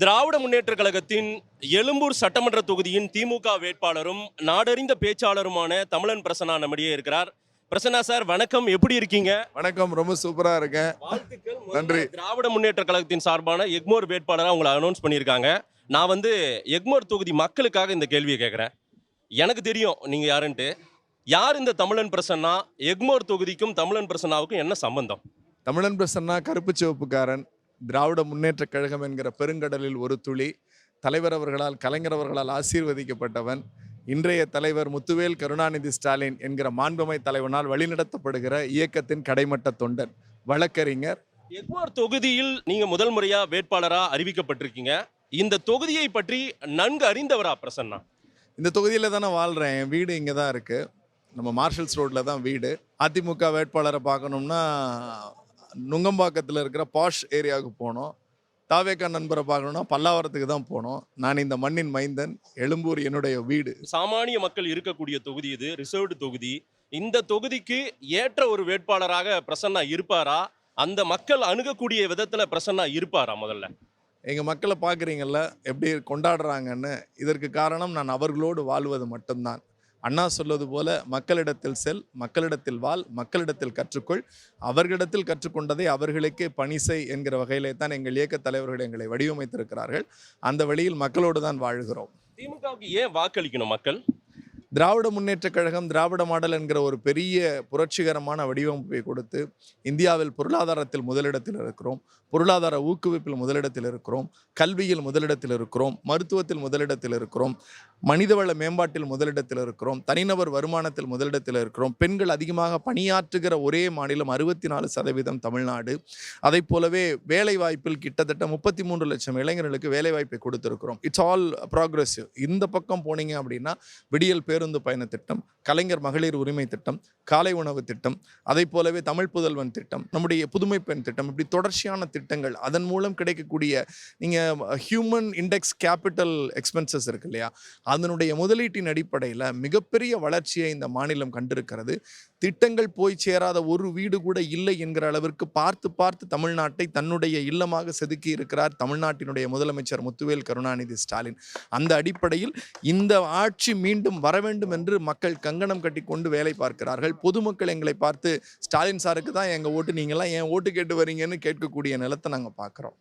திராவிட முன்னேற்ற கழகத்தின் எழும்பூர் சட்டமன்ற தொகுதியின் திமுக வேட்பாளரும் நாடறிந்த பேச்சாளருமான தமிழன் பிரசன்னா நம்மிடையே இருக்கிறார். பிரசன்னா சார் வணக்கம், எப்படி இருக்கீங்க? வணக்கம், ரொம்ப சூப்பரா இருக்கேன். வாழ்த்துக்கள். நன்றி. திராவிட முன்னேற்ற கழகத்தின் சார்பான எக்மோர் வேட்பாளராக உங்களை அனௌன்ஸ் பண்ணியிருக்காங்க. நான் எக்மோர் தொகுதி மக்களுக்காக இந்த கேள்வியை கேட்குறேன். எனக்கு தெரியும் நீங்க யாருன்ட்டு. யார் இந்த தமிழன் பிரசன்னா? எக்மோர் தொகுதிக்கும் தமிழன் பிரசன்னாவுக்கும் என்ன சம்பந்தம்? தமிழன் பிரசன்னா கருப்பு சிவப்புக்காரன், திராவிட முன்னேற்ற கழகம் என்கிற பெருங்கடலில் ஒரு துளி, தலைவர் அவர்களால், கலைஞர் அவர்களால் ஆசீர்வதிக்கப்பட்டவன். இன்றைய தலைவர் முத்துவேல் கருணாநிதி ஸ்டாலின் என்கிற மாண்புமை தலைவனால் வழிநடத்தப்படுகிற இயக்கத்தின் கடைமட்ட தொண்டன், வழக்கறிஞர். எக்மோர் தொகுதியில் நீங்க முதல் முறையா வேட்பாளரா அறிவிக்கப்பட்டிருக்கீங்க. இந்த தொகுதியை பற்றி நன்கு அறிந்தவரா பிரசன்னா? இந்த தொகுதியில் தானே வாழ்கிறேன். என் வீடு இங்கே தான் இருக்குது. நம்ம மார்ஷல்ஸ் ரோட்டில் தான் வீடு. அதிமுக வேட்பாளரை பார்க்கணும்னா நுங்கம்பாக்கத்தில் இருக்கிற பாஷ் ஏரியாவுக்கு போனோம். தாவேக்கா நண்பரை பார்க்கணும்னா பல்லாவரத்துக்கு தான் போனோம். நான் இந்த மண்ணின் மைந்தன். எழும்பூர் என்னுடைய வீடு. சாமானிய மக்கள் இருக்கக்கூடிய தொகுதி இது, ரிசர்வ்டு தொகுதி. இந்த தொகுதிக்கு ஏற்ற ஒரு வேட்பாளராக பிரசன்னா இருப்பாரா? அந்த மக்கள் அணுகக்கூடிய விதத்துல பிரசன்னா இருப்பாரா? முதல்ல எங்கள் மக்களை பார்க்குறீங்கல்ல எப்படி கொண்டாடுறாங்கன்னு. இதற்கு காரணம் நான் அவர்களோடு வாழ்வது மட்டும்தான். அண்ணா சொல்வது போல மக்களிடத்தில் செல், மக்களிடத்தில் வாழ், மக்களிடத்தில் கற்றுக்கொள், அவர்களிடத்தில் கற்றுக்கொண்டதை அவர்களுக்கே பணி செய் என்கிற வகையிலே தான் எங்கள் இயக்க தலைவர்கள் எங்களை வடிவமைத்திருக்கிறார்கள். அந்த வழியில் மக்களோடு தான் வாழ்கிறோம். திமுகவுக்கு ஏன் வாக்களிக்கணும் மக்கள்? திராவிட முன்னேற்ற கழகம் திராவிட மாடல் என்கிற ஒரு பெரிய புரட்சிகரமான வடிவமைப்பை கொடுத்து இந்தியாவில் பொருளாதாரத்தில் முதலிடத்தில் இருக்கிறோம், பொருளாதார ஊக்குவிப்பில் முதலிடத்தில் இருக்கிறோம், கல்வியில் முதலிடத்தில் இருக்கிறோம், மருத்துவத்தில் முதலிடத்தில் இருக்கிறோம், மனிதவள மேம்பாட்டில் முதலிடத்தில் இருக்கிறோம், தனிநபர் வருமானத்தில் முதலிடத்தில் இருக்கிறோம். பெண்கள் அதிகமாக பணியாற்றுகிற ஒரே மாநிலம் 64% தமிழ்நாடு. அதை போலவே வேலை வாய்ப்பில் கிட்டத்தட்ட 33 லட்சம் இளைஞர்களுக்கு வேலை வாய்ப்பை கொடுத்திருக்கிறோம். It's all progressive. இந்த பக்கம் போனீங்க அப்படின்னா விடியல் பேருந்து பயண திட்டம், கலைஞர் மகளிர் உரிமை திட்டம், காலை உணவு திட்டம், அதை போலவே தமிழ் புதல்வன் திட்டம், நம்முடைய புதுமை பெண் திட்டம், இப்படி தொடர்ச்சியான திட்டங்கள். அதன் மூலம் கிடைக்கக்கூடிய நீங்கள் ஹியூமன் இண்டெக்ஸ் கேபிட்டல் எக்ஸ்பென்சஸ் இருக்கு இல்லையா, அதனுடைய முதலீட்டின் அடிப்படையில் மிகப்பெரிய வளர்ச்சியை இந்த மாநிலம் கண்டிருக்கிறது. திட்டங்கள் போய் சேராத ஒரு வீடு கூட இல்லை என்கிற அளவிற்கு பார்த்து பார்த்து தமிழ்நாட்டை தன்னுடைய இல்லமாக செதுக்கி இருக்கிறார் தமிழ்நாட்டினுடைய முதலமைச்சர் முத்துவேல் கருணாநிதி ஸ்டாலின். அந்த அடிப்படையில் இந்த ஆட்சி மீண்டும் வர வேண்டும் என்று மக்கள் கங்கணம் கட்டி கொண்டு வேலை பார்க்கிறார்கள். பொதுமக்கள் எங்களை பார்த்து ஸ்டாலின் சாருக்கு தான் எங்கள் ஓட்டு, நீங்களாம் ஏன் ஓட்டு கேட்டு வரீங்கன்னு கேட்கக்கூடிய நிலத்தை நாங்கள் பார்க்குறோம்.